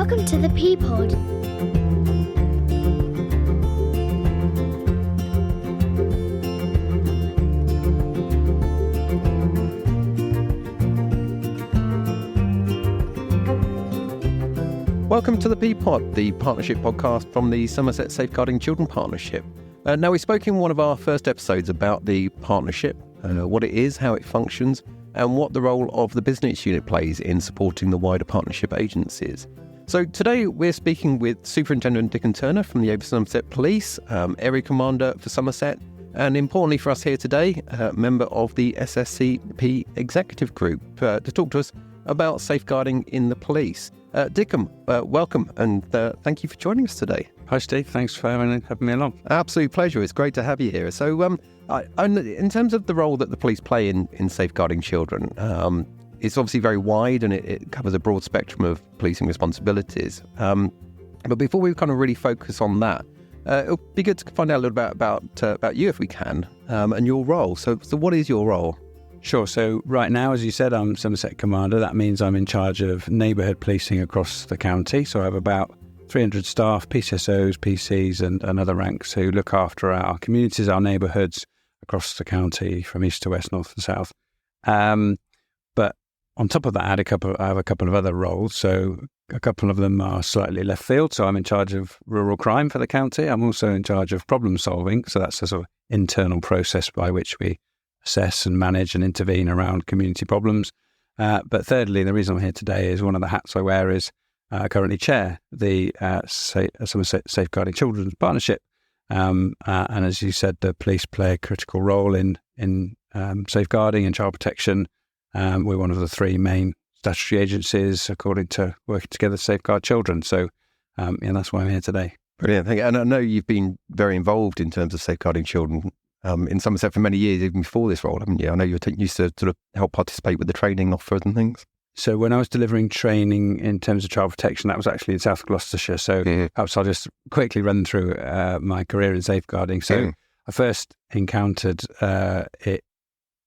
Welcome to the ThePPod. Welcome to the ThePPod, the partnership podcast from the Somerset Safeguarding Children Partnership. Now, we spoke in one of our first episodes about the partnership, what it is, how it functions, and what the role of the business unit plays in supporting the wider partnership agencies. So today we're speaking with Superintendent Dickon Turner from the Avon Somerset Police, Area Commander for Somerset, and importantly for us here today, member of the SSCP Executive Group, to talk to us about safeguarding in the police. Dickon, welcome, and thank you for joining us today. Hi Steve, thanks for having me along. Absolute pleasure, it's great to have you here. So in terms of the role that the police play in safeguarding children, it's obviously very wide and it covers a broad spectrum of policing responsibilities. But before we kind of really focus on that, it'll be good to find out a little bit about you if we can, and your role. So what is your role? Sure. So right now, as you said, I'm Somerset Commander. That means I'm in charge of neighbourhood policing across the county. So I have about 300 staff, PCSOs, PCs and other ranks who look after our communities, our neighbourhoods across the county from east to west, north to south. But on top of that, I have a couple of other roles. So a couple of them are slightly left field. So I'm in charge of rural crime for the county. I'm also in charge of problem solving. So that's a sort of internal process by which we assess and manage and intervene around community problems. But thirdly, the reason I'm here today is one of the hats I wear is I currently chair the Somerset Safeguarding Children's Partnership. And as you said, the police play a critical role in safeguarding and child protection. We're one of the three main statutory agencies according to working together to safeguard children. So that's why I'm here today. Brilliant. Thank you. And I know you've been very involved in terms of safeguarding children in Somerset for many years, even before this role, haven't you? I know you used to sort of help participate with the training offers and things. So when I was delivering training in terms of child protection, that was actually in South Gloucestershire. So perhaps I'll just quickly run through my career in safeguarding. So I first encountered it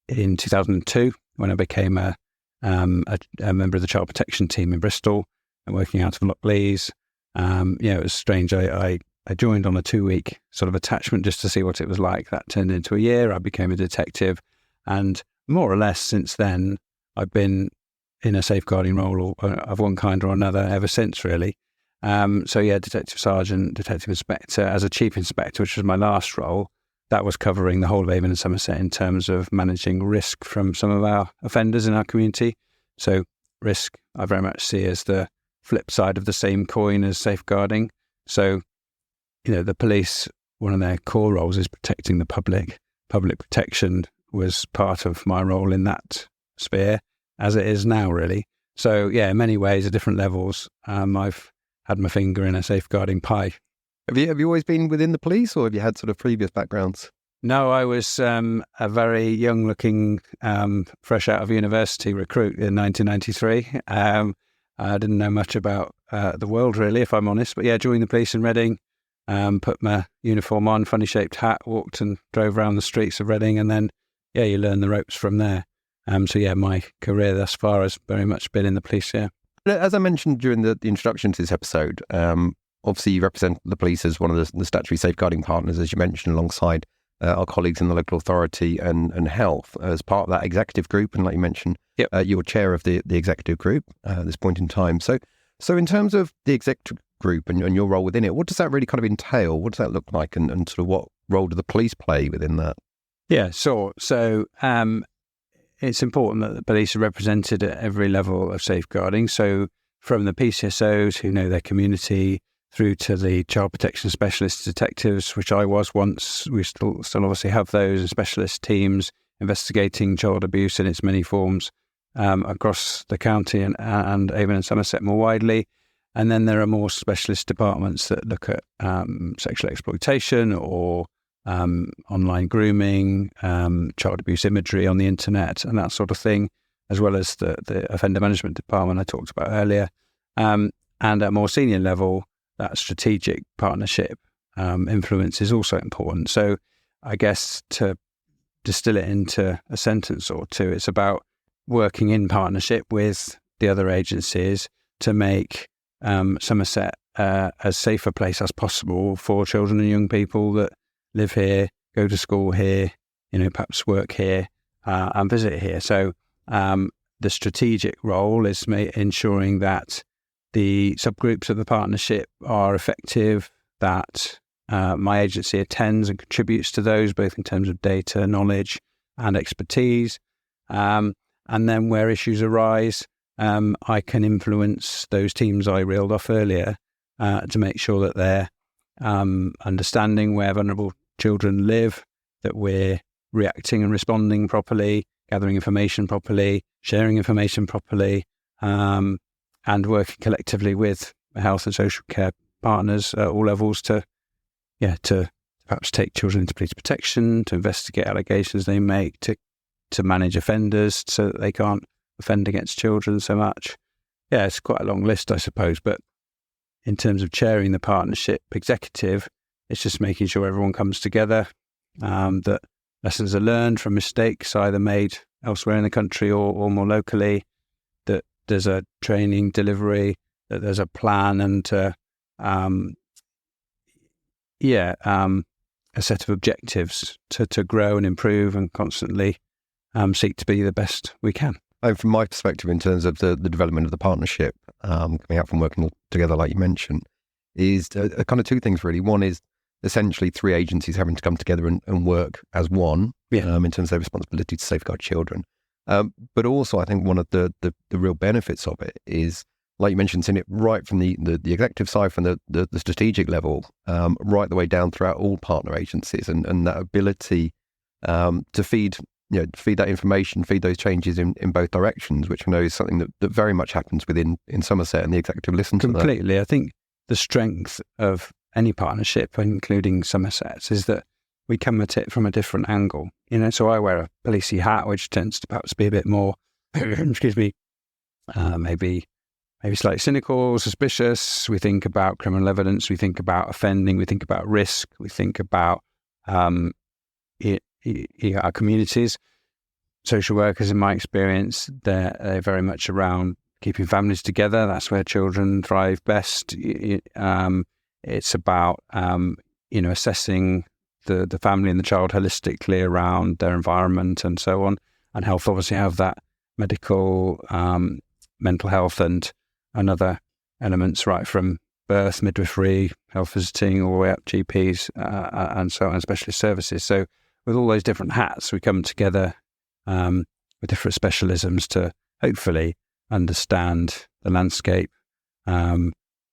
in 2002 when I became a member of the child protection team in Bristol and working out of Lockleys. It was strange. I joined on a 2-week sort of attachment just to see what it was like. That turned into a year. I became a detective. And more or less since then, I've been in a safeguarding role of one kind or another ever since, really. Detective sergeant, detective inspector, as a chief inspector, which was my last role, that was covering the whole of Avon and Somerset in terms of managing risk from some of our offenders in our community. So risk, I very much see as the flip side of the same coin as safeguarding. So the police, one of their core roles is protecting the public. Public protection was part of my role in that sphere, as it is now, really. So, in many ways, at different levels, I've had my finger in a safeguarding pie. Have you always been within the police, or have you had sort of previous backgrounds? No, I was a very young-looking, fresh out of university recruit in 1993. I didn't know much about the world, really, if I'm honest. But joined the police in Reading. Put my uniform on, funny shaped hat, walked and drove around the streets of Reading, and then, you learn the ropes from there. My career thus far has very much been in the police, As I mentioned during the introduction to this episode, obviously you represent the police as one of the statutory safeguarding partners, as you mentioned, alongside our colleagues in the local authority and health as part of that executive group. And like you mentioned, you're chair of the executive group at this point in time. So in terms of the executive group and your role within it, what does that really kind of entail? What does that look like, and sort of what role do the police play within that? Yeah, sure. So it's important that the police are represented at every level of safeguarding. So from the PCSOs who know their community through to the child protection specialist detectives, which I was once. We still obviously have those, and specialist teams investigating child abuse in its many forms across the county and Avon and Somerset more widely. And then there are more specialist departments that look at sexual exploitation or online grooming, child abuse imagery on the internet and that sort of thing, as well as the offender management department I talked about earlier. And at a more senior level, that strategic partnership influence is also important. So I guess to distill it into a sentence or two, it's about working in partnership with the other agencies to make Somerset as safe a place as possible for children and young people that live here, go to school here, perhaps work here and visit here. So the strategic role is ensuring that the subgroups of the partnership are effective, that my agency attends and contributes to those, both in terms of data, knowledge and expertise. And then where issues arise, I can influence those teams I reeled off earlier to make sure that they're understanding where vulnerable children live, that we're reacting and responding properly, gathering information properly, sharing information properly, and working collectively with health and social care partners at all levels to perhaps take children into police protection, to investigate allegations they make, to manage offenders so that they can't offend against children so much. Yeah, it's quite a long list, I suppose, but in terms of chairing the partnership executive, it's just making sure everyone comes together, that lessons are learned from mistakes either made elsewhere in the country or more locally, that there's a training delivery, that there's a plan and a set of objectives to grow and improve and constantly seek to be the best we can. And from my perspective, in terms of the development of the partnership, coming out from working together, like you mentioned, is kind of two things really. One is essentially three agencies having to come together and work as one in terms of their responsibility to safeguard children. But also, I think one of the real benefits of it is, like you mentioned, seeing it right from the executive side, from the strategic level, right the way down throughout all partner agencies, and that ability to feed that information, feed those changes in both directions, which I know is something that very much happens in Somerset, and the executive listen to that. Completely. I think the strength of any partnership, including Somerset's, is that we come at it from a different angle. So I wear a policey hat, which tends to perhaps be a bit more, maybe slightly cynical, suspicious. We think about criminal evidence, we think about offending, we think about risk, we think about our communities. Social workers, in my experience, they're very much around keeping families together. That's where children thrive best. It's about assessing the family and the child holistically around their environment and so on. And health obviously have that medical, mental health and other elements, right from birth, midwifery, health visiting, all the way up GPs and so on, and specialist services. So with all those different hats, we come together with different specialisms to hopefully understand the landscape, the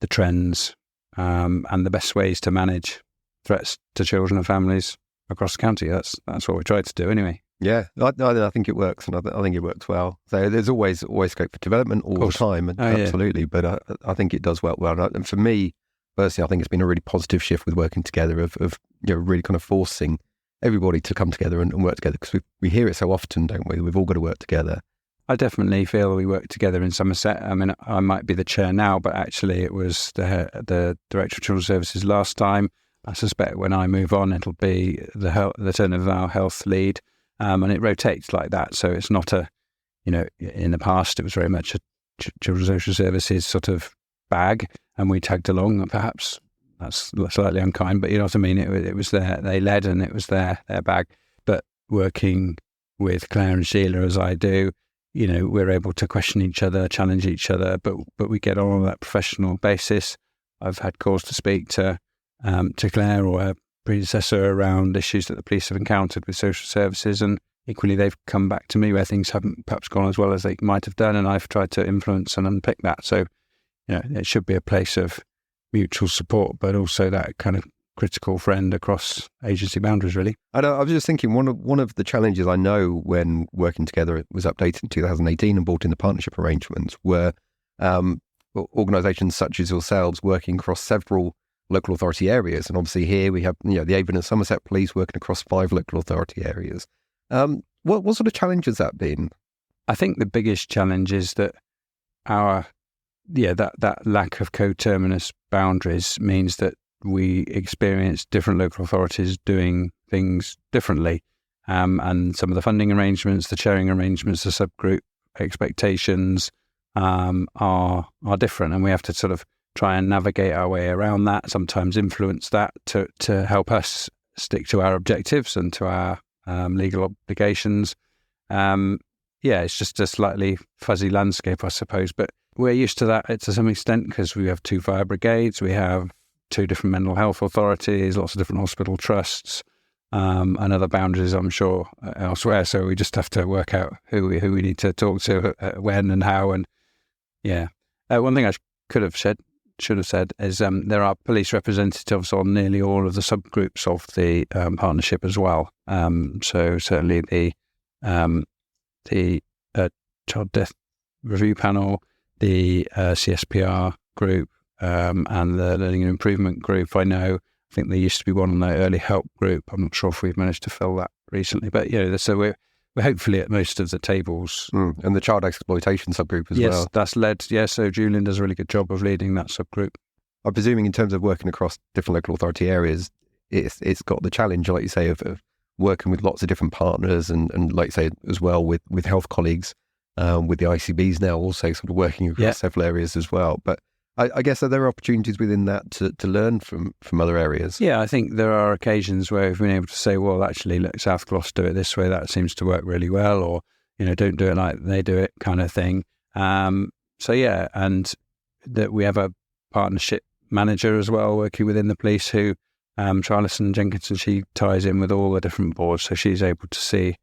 trends, and the best ways to manage threats to children and families across the county. That's what we tried to do anyway. Yeah, I think it works, and I think it works well. So there's always scope for development all the time, absolutely. Yeah. But I think it does work well. And for me personally, I think it's been a really positive shift with working together of really kind of forcing everybody to come together and work together, because we hear it so often, don't we? We've all got to work together. I definitely feel we work together in Somerset. I mean, I might be the chair now, but actually it was the Director of Children's Services last time. I suspect when I move on, it'll be the turn of our health lead, and it rotates like that. So it's not in the past, it was very much a Children's Social Services sort of bag, and we tagged along. Perhaps that's slightly unkind, but you know what I mean? It was they led, and it was their bag. But working with Claire and Sheila as I do, we're able to question each other, challenge each other, but we get on that professional basis. I've had cause to speak to Claire or her predecessor around issues that the police have encountered with social services, and equally they've come back to me where things haven't perhaps gone as well as they might have done, and I've tried to influence and unpick that. So, it should be a place of mutual support, but also that kind of critical friend across agency boundaries, really. I was just thinking, one of the challenges I know when working together, it was updated in 2018 and brought in the partnership arrangements, were organisations such as yourselves working across several local authority areas. And obviously here we have the Avon and Somerset Police working across 5 local authority areas. What sort of challenge has that been? I think the biggest challenge is that that lack of coterminous boundaries means that we experience different local authorities doing things differently. And some of the funding arrangements, the sharing arrangements, the subgroup expectations are different. And we have to sort of try and navigate our way around that, sometimes influence that to help us stick to our objectives and to our legal obligations. It's just a slightly fuzzy landscape, I suppose, but we're used to that to some extent because we have 2 fire brigades, we have 2 different mental health authorities, lots of different hospital trusts, and other boundaries, I'm sure, elsewhere. So we just have to work out who we need to talk to, when and how. And one thing I should have said is there are police representatives on nearly all of the subgroups of the partnership as well. So certainly the Child Death Review Panel, the CSPR group, and the Learning and Improvement group. I think there used to be one on the Early Help group. I'm not sure if we've managed to fill that recently, but so we're hopefully at most of the tables. And the Child Exploitation subgroup as well. Yes, that's led. Yeah, so Julian does a really good job of leading that subgroup. I'm presuming in terms of working across different local authority areas, it's got the challenge, like you say, of working with lots of different partners and like you say as well with health colleagues, with the ICBs now also sort of working across several areas as well. But I guess are there opportunities within that to learn from other areas? Yeah, I think there are occasions where we've been able to say, well, actually, look, South Gloss do it this way, that seems to work really well, or, don't do it like they do it kind of thing. And that we have a partnership manager as well working within the police who, Charlison Jenkinson, she ties in with all the different boards, so she's able to see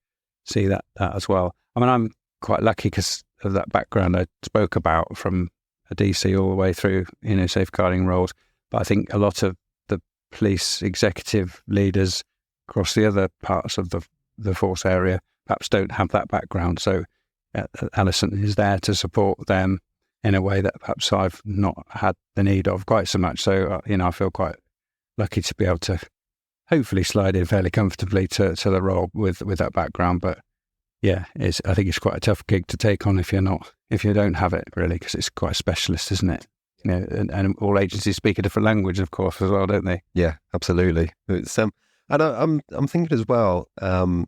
that as well. I mean, I'm quite lucky because of that background I spoke about from a DC all the way through, safeguarding roles. But I think a lot of the police executive leaders across the other parts of the force area perhaps don't have that background. So Alison is there to support them in a way that perhaps I've not had the need of quite so much. So, I feel quite lucky to be able to hopefully slide in fairly comfortably to the role with that background. But I think it's quite a tough gig to take on if you don't have it, really, because it's quite specialist, isn't it? And all agencies speak a different language, of course, as well, don't they? Yeah, absolutely. It's and I'm thinking as well, and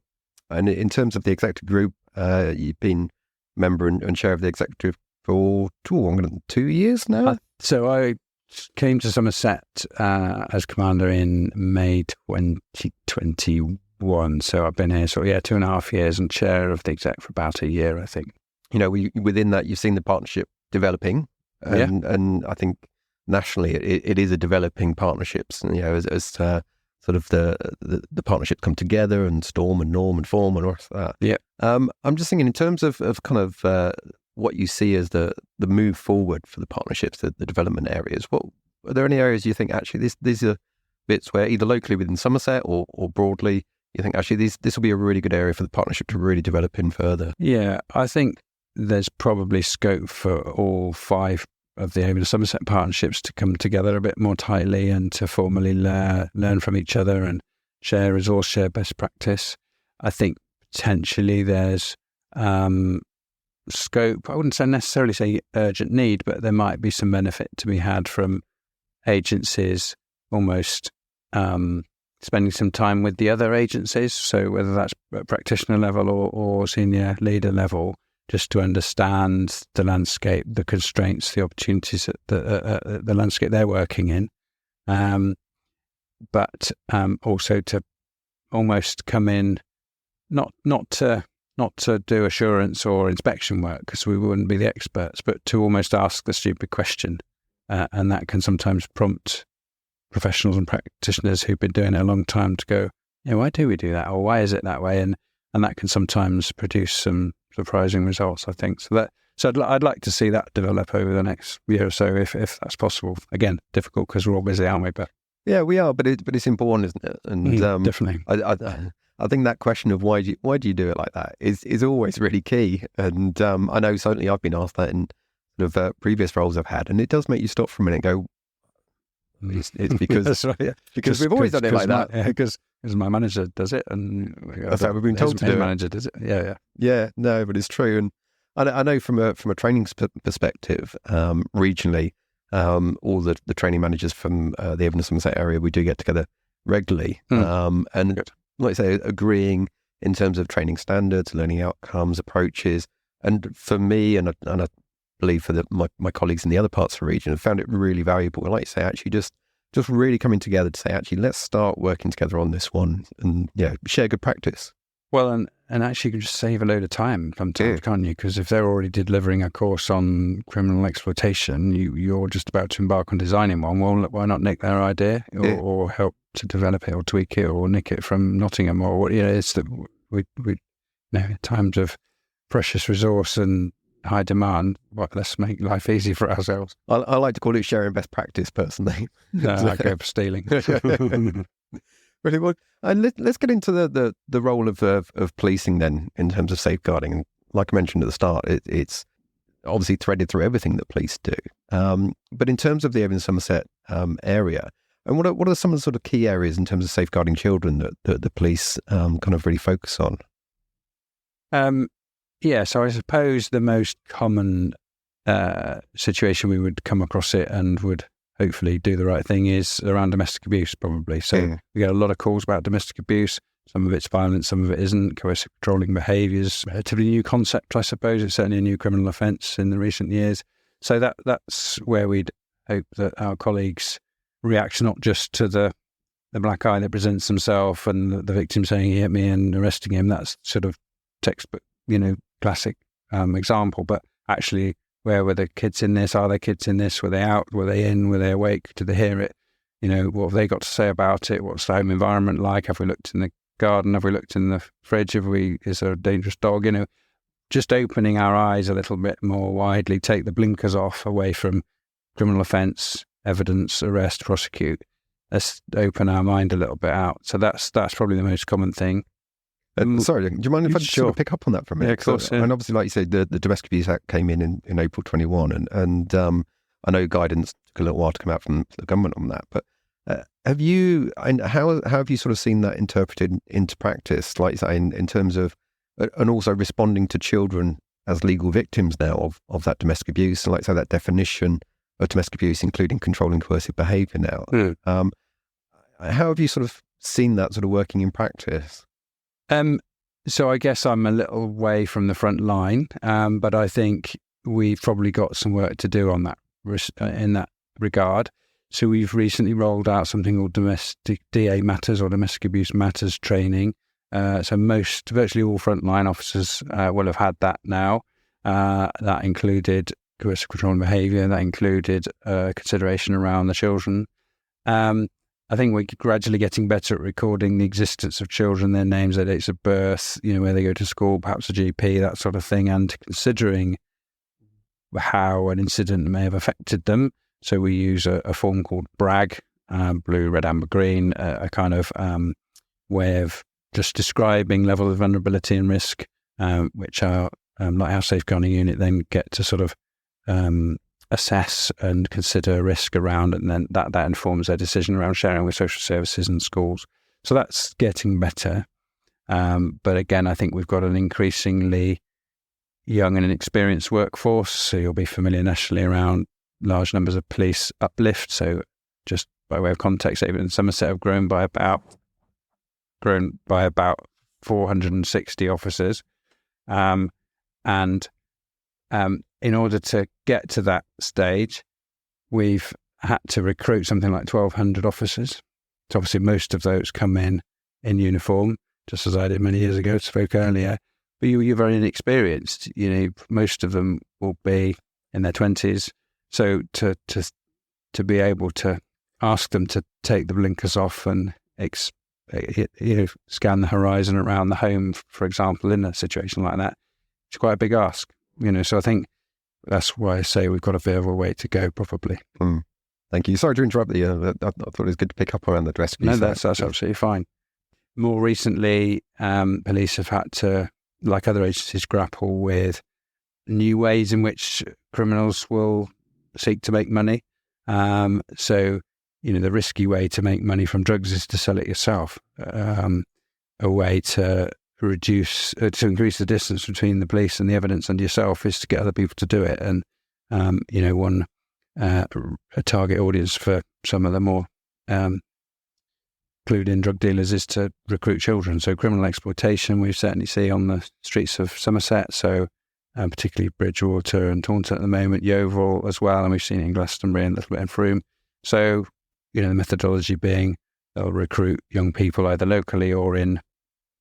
in terms of the executive group, you've been member and chair of the executive for 2 years now. So I came to Somerset as commander in May 2021. So I've been here 2.5 years and chair of the exec for about a year, I think. Within that, you've seen the partnership developing, and I think nationally it is a developing partnerships. And, as sort of the partnerships come together and storm and norm and form and all of that. Yeah. I'm just thinking in terms of kind of what you see as the move forward for the partnerships, the development areas. Are there any areas you think actually these are bits where either locally within Somerset or broadly you think actually this will be a really good area for the partnership to really develop in further? Yeah, I think there's probably scope for all 5 of the Avon Somerset partnerships to come together a bit more tightly and to formally learn from each other and share resource, share best practice. I think potentially there's scope. I wouldn't necessarily say urgent need, but there might be some benefit to be had from agencies almost spending some time with the other agencies. So whether that's at practitioner level or senior leader level, just to understand the landscape, the constraints, the opportunities, the landscape they're working in, but also to almost come in, not to do assurance or inspection work because we wouldn't be the experts, but to almost ask the stupid question, and that can sometimes prompt professionals and practitioners who've been doing it a long time to go, why do we do that, or why is it that way, and that can sometimes produce some surprising results, I think. So I'd like to see that develop over the next year or so, if that's possible. Again, difficult because we're all busy, aren't we? But yeah, we are. But it's important, isn't it? And definitely, I think that question of why do you do it like that is always really key. And I know certainly I've been asked that in sort of previous roles I've had, and it does make you stop for a minute and go, it's because that's right, yeah. Because we've always done it like that. Because my manager does it, and that's how we've been told to do it. Manager does it. Yeah. No, but it's true, and I know from a training perspective, regionally, all the training managers from the Avon Somerset area, we do get together regularly, and good. Like I say, agreeing in terms of training standards, learning outcomes, approaches, and for me, and I believe for my colleagues in the other parts of the region have found it really valuable. And like you say, actually just really coming together to say, actually, let's start working together on this one and share good practice. Well, and actually you can just save a load of time sometimes, can't you? Because if they're already delivering a course on criminal exploitation, you're just about to embark on designing one. Well, why not nick their idea or help to develop it or tweak it or nick it from Nottingham or it's that we times of precious resource and high demand, let's make life easy for ourselves. I like to call it sharing best practice personally. No, I go for stealing. Really well. And let's get into the role of policing then in terms of safeguarding. And like I mentioned at the start, it's obviously threaded through everything that police do. But in terms of the Avon Somerset area, and what are some of the sort of key areas in terms of safeguarding children that the police kind of really focus on? So I suppose the most common situation we would come across it and would hopefully do the right thing is around domestic abuse, probably. So we get a lot of calls about domestic abuse. Some of it's violent, some of it isn't. Coercive controlling behaviours, relatively new concept, I suppose. It's certainly a new criminal offence in the recent years. So that's where we'd hope that our colleagues react not just to the black eye that presents himself and the victim saying he hit me and arresting him. That's sort of textbook, classic example. But actually, where were the kids in this? Are there kids in this? Were they out? Were they in? Were they awake? Did they hear it? What have they got to say about it? What's the home environment like? Have we looked in the garden? Have we looked in the fridge? Is there a dangerous dog? Just opening our eyes a little bit more widely, take the blinkers off away from criminal offence, evidence, arrest, prosecute. Let's open our mind a little bit out. So that's probably the most common thing. Sorry, do you mind if I just sort of pick up on that for a minute? Yeah, of course. Yeah. And obviously, like you said, the Domestic Abuse Act came in April 21, and I know guidance took a little while to come out from the government on that. But how have you sort of seen that interpreted into practice, like you say, in terms of, and also responding to children as legal victims now of that domestic abuse, and like say that definition of domestic abuse, including controlling coercive behaviour now. How have you sort of seen that sort of working in practice? So I guess I'm a little way from the front line, but I think we've probably got some work to do on that in that regard. So we've recently rolled out something called Domestic DA Matters or Domestic Abuse Matters training. So virtually all frontline officers will have had that now. That included coercive control and behaviour. That included consideration around the children. I think we're gradually getting better at recording the existence of children, their names, their dates of birth, where they go to school, perhaps a GP, that sort of thing, and considering how an incident may have affected them. So we use a form called BRAG, blue, red, amber, green, a kind of way of just describing level of vulnerability and risk, which our like our safeguarding unit then get to sort of assess and consider risk around, and then that informs their decision around sharing with social services and schools. So that's getting better. But again, I think we've got an increasingly young and inexperienced workforce. So you'll be familiar nationally around large numbers of police uplift. So just by way of context, Avon and Somerset have grown by about 460 officers. In order to get to that stage, we've had to recruit something like 1,200 officers. So obviously most of those come in uniform, just as I did many years ago, spoke earlier. But you're very inexperienced. Most of them will be in their 20s. So to be able to ask them to take the blinkers off and scan the horizon around the home, for example, in a situation like that, it's quite a big ask. So I think that's why I say we've got a bit of a way to go, probably. Thank you. Sorry to interrupt you. I thought it was good to pick up around the dress. No, that's absolutely fine. More recently, police have had to, like other agencies, grapple with new ways in which criminals will seek to make money. So, the risky way to make money from drugs is to sell it yourself. A way to increase the distance between the police and the evidence and yourself is to get other people to do it. And, a target audience for some of the more clued in drug dealers is to recruit children. So criminal exploitation we certainly see on the streets of Somerset. So particularly Bridgewater and Taunton at the moment, Yeovil as well, and we've seen it in Glastonbury and a little bit in Frome. So, the methodology being they'll recruit young people either locally or in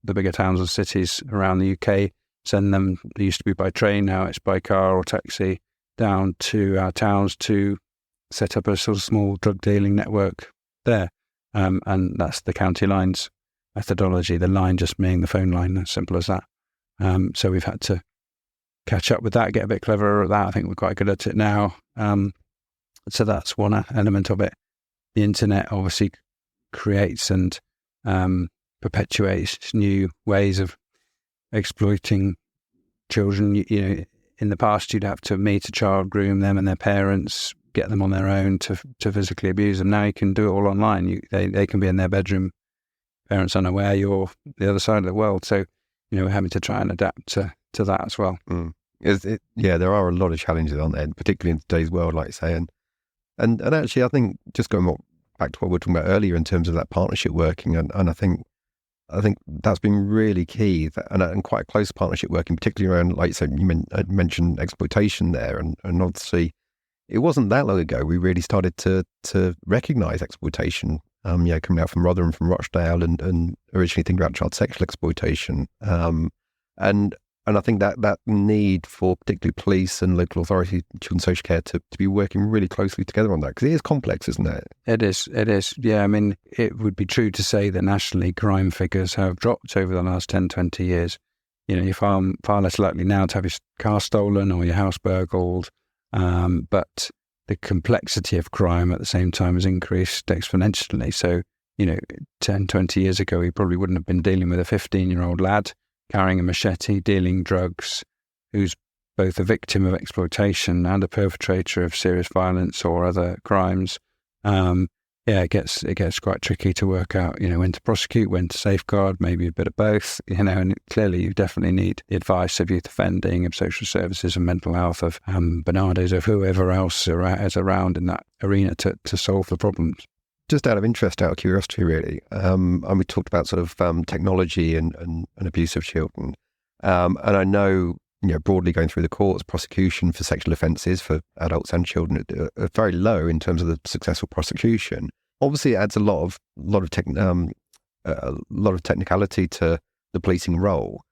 the bigger towns or cities around the UK, send them, it used to be by train, now it's by car or taxi, down to our towns to set up a sort of small drug dealing network there. And that's the county lines methodology, the line just being the phone line, as simple as that. So we've had to catch up with that, get a bit cleverer at that. I think we're quite good at it now. So that's one element of it. The internet obviously creates and perpetuates new ways of exploiting children. In the past, you'd have to meet a child, groom them and their parents, get them on their own to physically abuse them. Now you can do it all online. They can be in their bedroom, parents unaware you're the other side of the world. So, we're having to try and adapt to that as well. There are a lot of challenges, aren't there, particularly in today's world, like you say. And actually, I think just going back to what we were talking about earlier in terms of that partnership working, and I think that's been really key, and quite a close partnership working, particularly around, like you said, you mentioned exploitation there, and obviously it wasn't that long ago we really started to recognise exploitation. Coming out from Rotherham, from Rochdale, and originally thinking about child sexual exploitation, and I think that need for particularly police and local authority, children's social care, to be working really closely together on that, because it is complex, isn't it? It is. Yeah, I mean, it would be true to say that nationally crime figures have dropped over the last 10, 20 years. You're far less likely now to have your car stolen or your house burgled, but the complexity of crime at the same time has increased exponentially. So, 10, 20 years ago, we probably wouldn't have been dealing with a 15-year-old lad carrying a machete, dealing drugs, who's both a victim of exploitation and a perpetrator of serious violence or other crimes. It gets quite tricky to work out, when to prosecute, when to safeguard, maybe a bit of both, and clearly you definitely need the advice of youth offending, of social services and mental health, of Bernardo's, of whoever else is around in that arena to solve the problems. Just out of interest, out of curiosity, really, and we talked about sort of technology and abuse of children, and I know, broadly going through the courts, prosecution for sexual offences for adults and children are very low in terms of the successful prosecution. Obviously, it adds a lot of technicality to the policing role.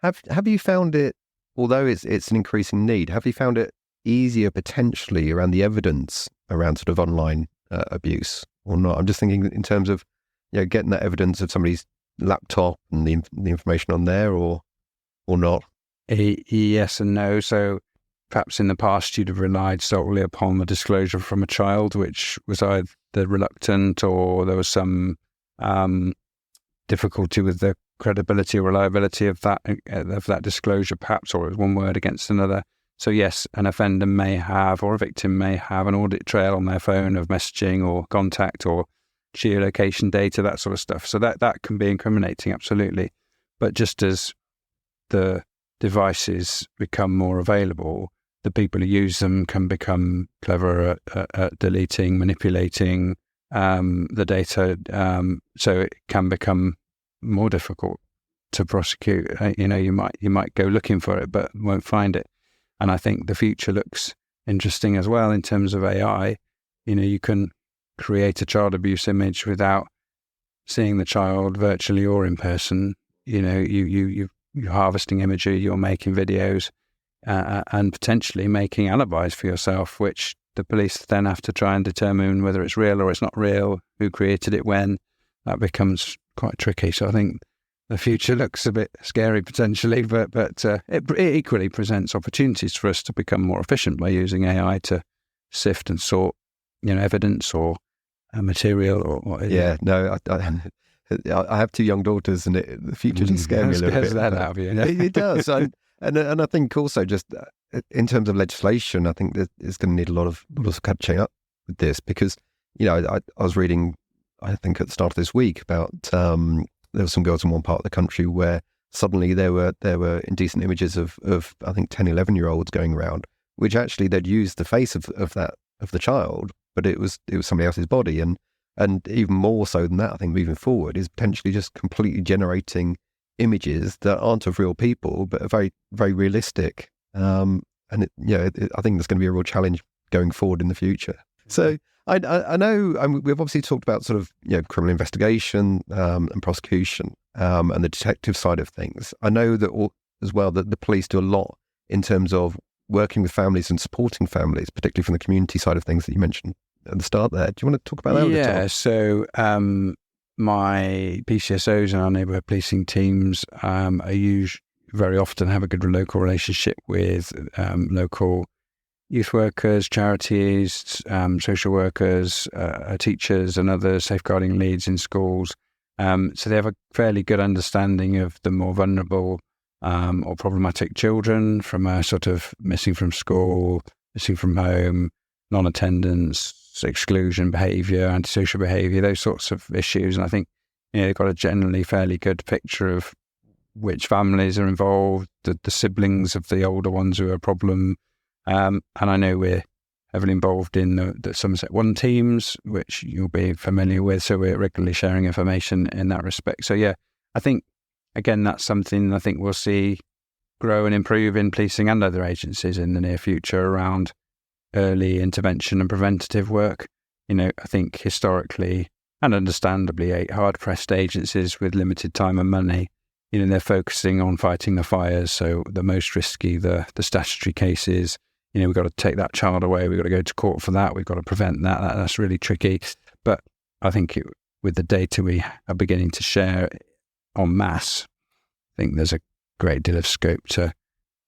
Have you found it, although it's an increasing need, have you found it easier potentially around the evidence around sort of online abuse or not? I'm just thinking in terms of getting that evidence of somebody's laptop and the information on there, or not. Yes and no. So perhaps in the past you'd have relied solely upon the disclosure from a child, which was either reluctant or there was some difficulty with the credibility or reliability of that disclosure, perhaps, or it was one word against another. So yes, an offender may have, or a victim may have, an audit trail on their phone of messaging or contact or geolocation data, that sort of stuff. So that can be incriminating, absolutely. But just as the devices become more available, the people who use them can become clever at deleting, manipulating the data. So it can become more difficult to prosecute. You might go looking for it, but won't find it. And I think the future looks interesting as well in terms of AI. You can create a child abuse image without seeing the child virtually or in person. You're harvesting imagery, you're making videos, and potentially making alibis for yourself, which the police then have to try and determine whether it's real or it's not real, who created it when. That becomes quite tricky. So I think the future looks a bit scary potentially, but it equally presents opportunities for us to become more efficient by using AI to sift and sort, evidence or material or I have two young daughters, and the future does scare me a little bit. That out of you. It does, and I think also just in terms of legislation, I think that it's going to need a lot of catching up with this, because I was reading, I think at the start of this week, about there were some girls in one part of the country where suddenly there were indecent images of I think 10, 11-year-olds going around, which actually they'd used the face of the child, but it was somebody else's body, and even more so than that, I think moving forward is potentially just completely generating images that aren't of real people but are very, very realistic, and I think that's going to be a real challenge going forward in the future. So I know we've obviously talked about sort of criminal investigation and prosecution and the detective side of things. I know that as well that the police do a lot in terms of working with families and supporting families, particularly from the community side of things that you mentioned at the start there. Do you want to talk about that a little? Yeah, so my PCSOs and our neighbourhood policing teams very often have a good local relationship with local youth workers, charities, social workers, teachers and other safeguarding leads in schools. So they have a fairly good understanding of the more vulnerable or problematic children from a sort of missing from school, missing from home, non-attendance, exclusion behaviour, antisocial behaviour, those sorts of issues. And I think they've got a generally fairly good picture of which families are involved, the siblings of the older ones who are a problem. And I know we're heavily involved in the Somerset 1 teams, which you'll be familiar with. So we're regularly sharing information in that respect. So yeah, I think, again, that's something I think we'll see grow and improve in policing and other agencies in the near future around early intervention and preventative work. I think historically and understandably, 8 hard-pressed agencies with limited time and money, they're focusing on fighting the fires. So the most risky, the statutory cases, we've got to take that child away. We've got to go to court for that. We've got to prevent that. That's really tricky. But I think with the data we are beginning to share en masse, I think there's a great deal of scope to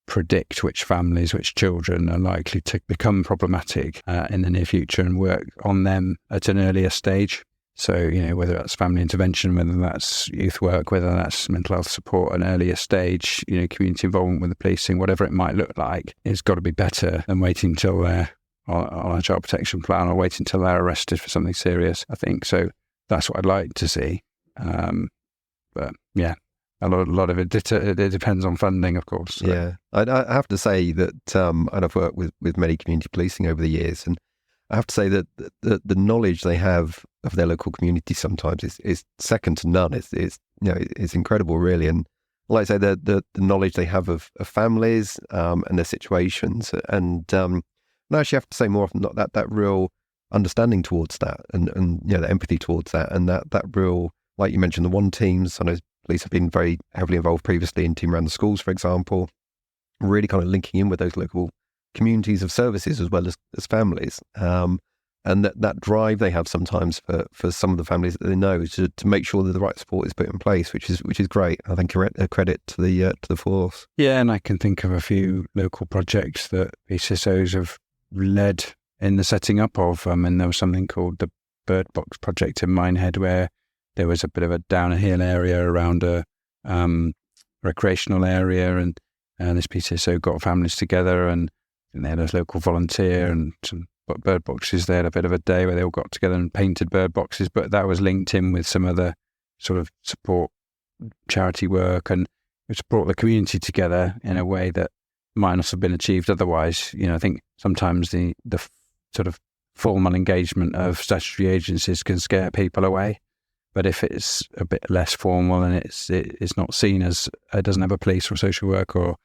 predict which families, which children are likely to become problematic in the near future and work on them at an earlier stage. So, whether that's family intervention, whether that's youth work, whether that's mental health support at an earlier stage, community involvement with the policing, whatever it might look like, it's got to be better than waiting until they're on a child protection plan or waiting until they're arrested for something serious, I think. So that's what I'd like to see. But yeah, a lot of it depends on funding, of course. So. Yeah, I have to say that, and I've worked with many community policing over the years, and I have to say that the knowledge they have of their local community sometimes is second to none. It's incredible, really. And like I say, the knowledge they have of families and their situations, and I actually have to say more often not that real understanding towards that, and the empathy towards that, and that real, like you mentioned, the 1 teams. I know police have been very heavily involved previously in Team Around the Schools, for example, really kind of linking in with those local communities of services as well as families, and that drive they have sometimes for some of the families that they know to make sure that the right support is put in place, which is great. I think a credit to the force. Yeah, and I can think of a few local projects that PCSOs have led in the setting up of, and there was something called the Bird Box project in Minehead, where there was a bit of a downhill area around a recreational area, and this PCSO got families together, and they had a local volunteer and some bird boxes. They had a bit of a day where they all got together and painted bird boxes, but that was linked in with some other sort of support charity work, and it's brought the community together in a way that might not have been achieved otherwise. I think sometimes the sort of formal engagement of statutory agencies can scare people away. But if it's a bit less formal and it's not seen as, it doesn't have a police or social work or,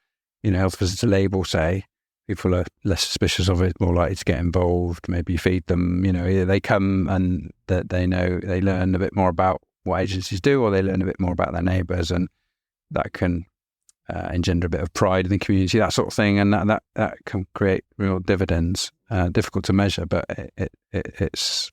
health visitor label, say, people are less suspicious of it, more likely to get involved. Maybe you feed them, either they come and that they learn a bit more about what agencies do, or they learn a bit more about their neighbours, and that can engender a bit of pride in the community, that sort of thing, and that can create real dividends. Difficult to measure, but it's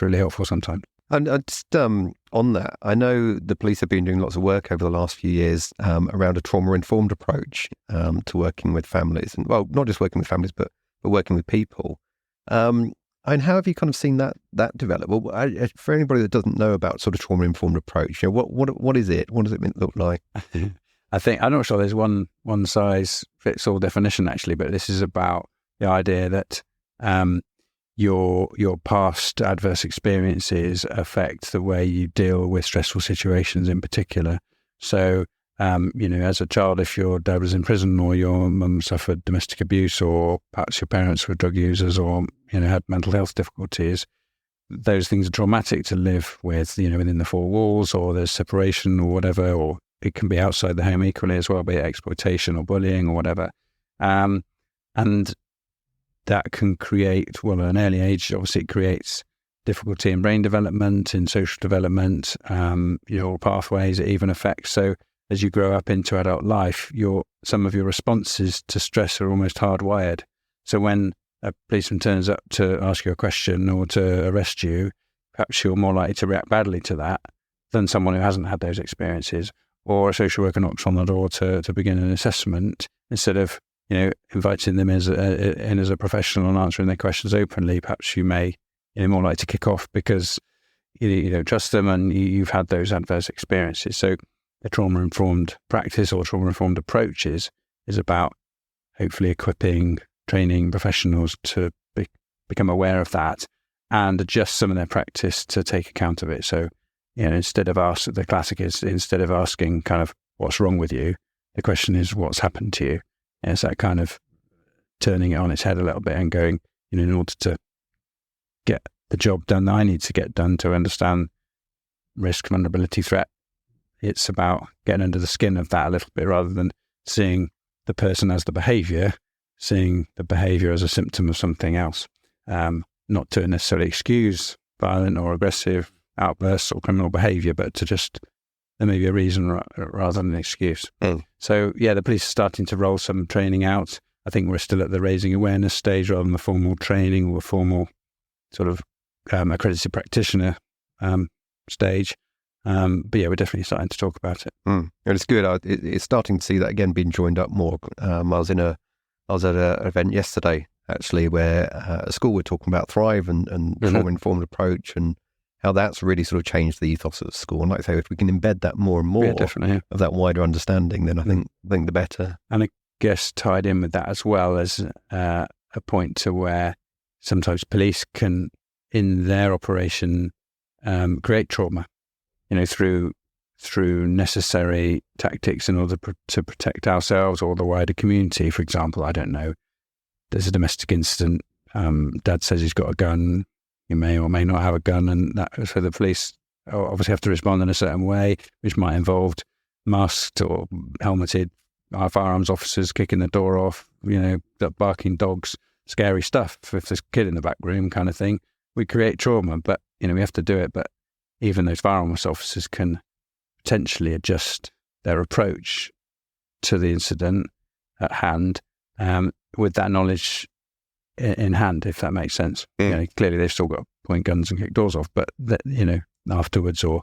really helpful sometimes. And just on that, I know the police have been doing lots of work over the last few years around a trauma-informed approach to working with families, and not just working with families, but working with people. And how have you kind of seen that develop? Well, for anybody that doesn't know about sort of trauma-informed approach, what is it? What does it look like? I think I'm not sure there's one size fits all definition actually, but this is about the idea that your past adverse experiences affect the way you deal with stressful situations in particular. So, as a child, if your dad was in prison or your mum suffered domestic abuse, or perhaps your parents were drug users or, had mental health difficulties, those things are traumatic to live with, within the 4 walls, or there's separation or whatever, or it can be outside the home equally as well, be it exploitation or bullying or whatever. And that can create, well, at an early age, obviously it creates difficulty in brain development, in social development, your pathways, it even affects. So as you grow up into adult life, some of your responses to stress are almost hardwired. So when a policeman turns up to ask you a question or to arrest you, perhaps you're more likely to react badly to that than someone who hasn't had those experiences, or a social worker knocks on the door to begin an assessment. Instead of inviting them in as a professional and answering their questions openly, perhaps you may more likely to kick off because you don't trust them and you've had those adverse experiences. So a trauma-informed practice or trauma-informed approaches is about hopefully equipping, training professionals to become aware of that and adjust some of their practice to take account of it. So, instead of asking kind of what's wrong with you, the question is what's happened to you. And it's that kind of turning it on its head a little bit and going, in order to get the job done that I need to get done to understand risk, vulnerability, threat, it's about getting under the skin of that a little bit rather than seeing the person as the behaviour, seeing the behaviour as a symptom of something else. Not to necessarily excuse violent or aggressive outbursts or criminal behaviour, but to just, there may be a reason rather than an excuse. So, the police are starting to roll some training out. I think we're still at the raising awareness stage rather than the formal training or formal sort of accredited practitioner stage. But we're definitely starting to talk about it. And it's good. It's starting to see that again being joined up more. I was at an event yesterday actually where a school were talking about Thrive and trauma-informed approach and how that's really sort of changed the ethos of the school. And like I say, if we can embed that more and more of that wider understanding, then I think the better. And I guess tied in with that as well as a point to where sometimes police can, in their operation, create trauma, through necessary tactics in order to protect ourselves or the wider community. For example, I don't know, there's a domestic incident. Dad says he's got a gun. You may or may not have a gun, and so the police obviously have to respond in a certain way, which might involve masked or helmeted firearms officers kicking the door off, barking dogs, scary stuff. If there's a kid in the back room, kind of thing, we create trauma. But we have to do it. But even those firearms officers can potentially adjust their approach to the incident at hand with that knowledge in hand, if that makes sense. Clearly they've still got to point guns and kick doors off, but afterwards or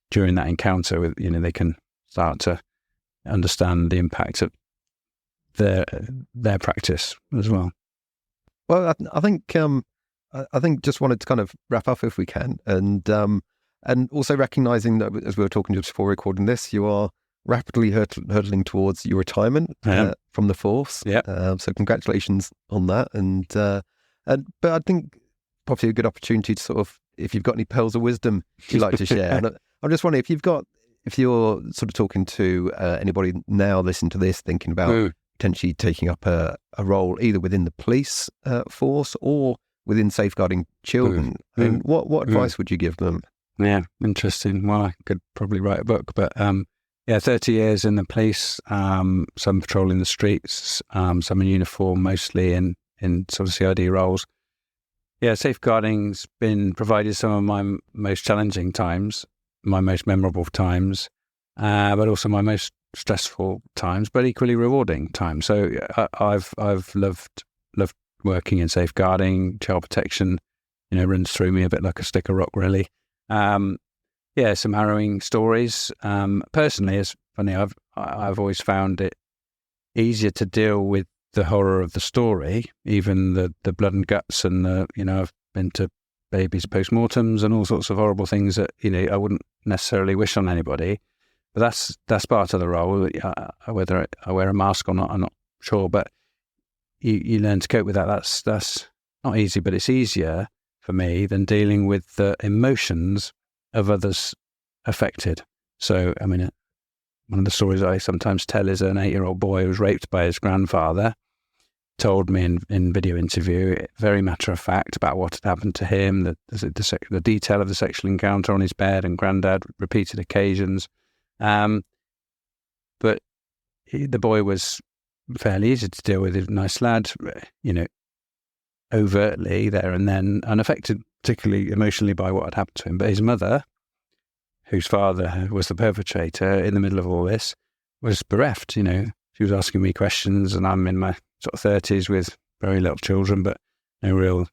during that encounter, with they can start to understand the impact of their practice as well. Well, I think just wanted to kind of wrap up if we can, and also recognising that as we were talking just before recording this, you are rapidly hurtling towards your retirement from the force. So congratulations on that. But I think probably a good opportunity to sort of, if you've got any pearls of wisdom you'd like to share. And I'm just wondering if you're sort of talking to anybody now listening to this, thinking about potentially taking up a role either within the police force or within safeguarding children, and what advice would you give them? Yeah, interesting. Well, I could probably write a book, but 30 years in the police, some patrolling the streets, some in uniform, mostly in sort of CID roles. Safeguarding's been provided some of my most challenging times, my most memorable times, but also my most stressful times, but equally rewarding times. So I've loved working in safeguarding. Child protection, runs through me a bit like a stick of rock, really. Some harrowing stories. Personally, it's funny. I've always found it easier to deal with the horror of the story, even the blood and guts, and I've been to babies' postmortems and all sorts of horrible things that I wouldn't necessarily wish on anybody. But that's part of the role. Whether I wear a mask or not, I'm not sure. But you learn to cope with that. That's not easy, but it's easier for me than dealing with the emotions of others affected. So, one of the stories I sometimes tell is an 8-year-old boy who was raped by his grandfather, told me in video interview, very matter of fact, about what had happened to him, the detail of the sexual encounter on his bed and granddad, repeated occasions. But the boy was fairly easy to deal with. He's a nice lad, overtly there and then, unaffected particularly emotionally by what had happened to him. But his mother, whose father was the perpetrator in the middle of all this, was bereft. She was asking me questions, and I'm in my sort of 30s with very little children, but no real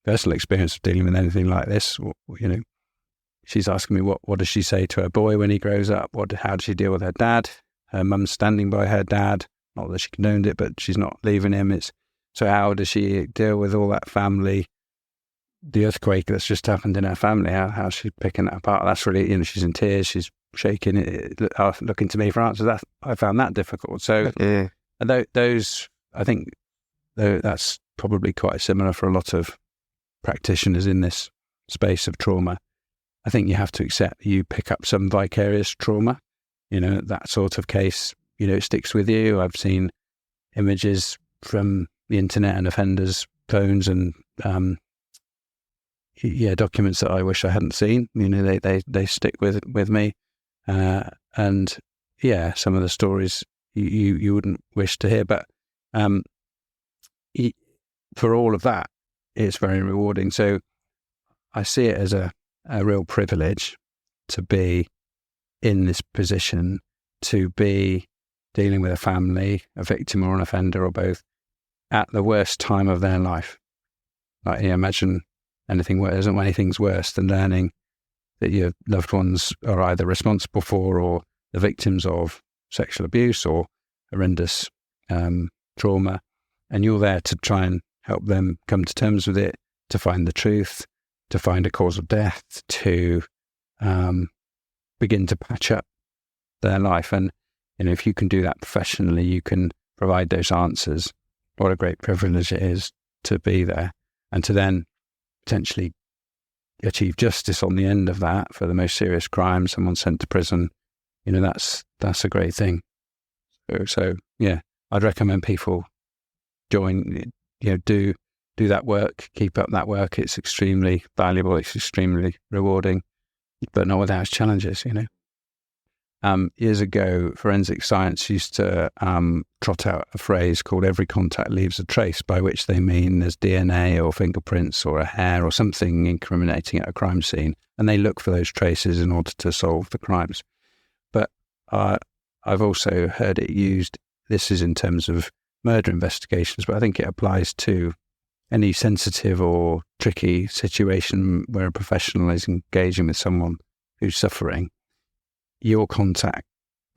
personal experience of dealing with anything like this. She's asking me what does she say to her boy when he grows up? How does she deal with her dad? Her mum's standing by her dad. Not that she condoned it, but she's not leaving him. So how does she deal with all that family? The earthquake that's just happened in her family, how's she picking that apart? That's really, she's in tears, she's shaking, looking to me for answers. I found that difficult. So and those, I think, that's probably quite similar for a lot of practitioners in this space of trauma. I think you have to accept you pick up some vicarious trauma. That sort of case, it sticks with you. I've seen images from the internet and offenders' phones and documents that I wish I hadn't seen. They stick with me, and some of the stories you wouldn't wish to hear. But for all of that, it's very rewarding. So I see it as a real privilege to be in this position, to be dealing with a family, a victim or an offender or both, at the worst time of their life. Like, imagine anything worse. There isn't anything's worse than learning that your loved ones are either responsible for or the victims of sexual abuse or horrendous trauma, and you're there to try and help them come to terms with it, to find the truth, to find a cause of death, to begin to patch up their life. And if you can do that professionally, you can provide those answers. What a great privilege it is to be there and to then potentially achieve justice on the end of that for the most serious crime, someone sent to prison. That's a great thing. So I'd recommend people join, do that work, keep up that work. It's extremely valuable. It's extremely rewarding, but not without its challenges, Years ago, forensic science used to trot out a phrase called "every contact leaves a trace," by which they mean there's DNA or fingerprints or a hair or something incriminating at a crime scene, and they look for those traces in order to solve the crimes. But I've also heard it used, this is in terms of murder investigations, but I think it applies to any sensitive or tricky situation where a professional is engaging with someone who's suffering. Your contact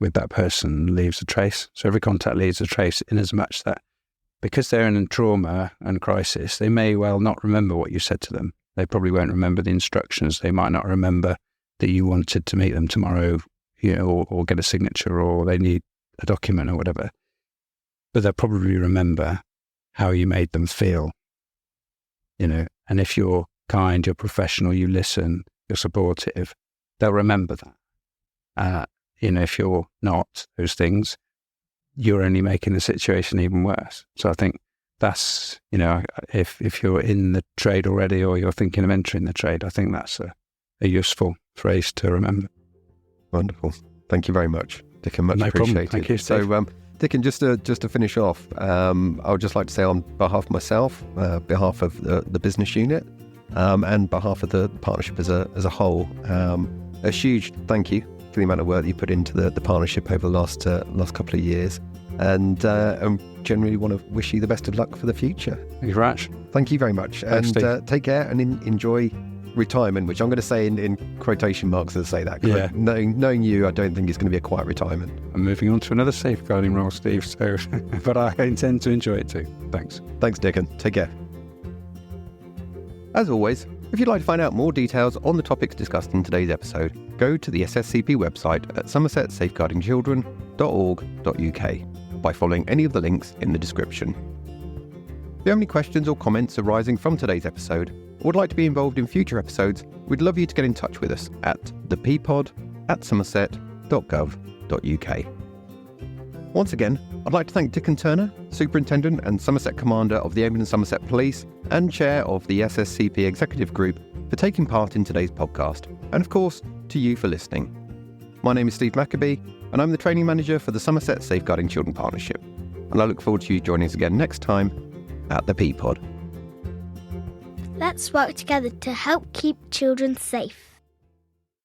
with that person leaves a trace. So every contact leaves a trace, in as much that because they're in trauma and crisis, they may well not remember what you said to them. They probably won't remember the instructions. They might not remember that you wanted to meet them tomorrow, or get a signature, or they need a document or whatever. But they'll probably remember how you made them feel, and if you're kind, you're professional, you listen, you're supportive, they'll remember that. If you're not those things, you're only making the situation even worse. So I think that's, if you're in the trade already or you're thinking of entering the trade, I think that's a useful phrase to remember. Wonderful. Thank you very much, Dickon. Much appreciated. Thank you, Steve. So, Dickon, just to finish off, I would just like to say on behalf of myself, behalf of the business unit, and behalf of the partnership as a whole, a huge thank you for the amount of work that you put into the partnership over the last couple of years, and generally want to wish you the best of luck for the future. Thank you very much. Thank you very much. Thanks, and take care and enjoy retirement, which I'm going to say in quotation marks as I say that. Yeah. Knowing you, I don't think it's going to be a quiet retirement. I'm moving on to another safeguarding role, Steve, so but I intend to enjoy it too. Thanks. Thanks, Dickon. Take care. As always, if you'd like to find out more details on the topics discussed in today's episode, go to the SSCP website at somersetsafeguardingchildren.org.uk by following any of the links in the description. If you have any questions or comments arising from today's episode, or would like to be involved in future episodes, we'd love you to get in touch with us at ThePPod@somerset.gov.uk. Once again, I'd like to thank Dickon Turner, Superintendent and Somerset Commander of the Avon Somerset Police and Chair of the SSCP Executive Group, for taking part in today's podcast, and of course, to you for listening. My name is Steve Maccabee, and I'm the Training Manager for the Somerset Safeguarding Children Partnership. and I look forward to you joining us again next time at ThePPod. Let's work together to help keep children safe.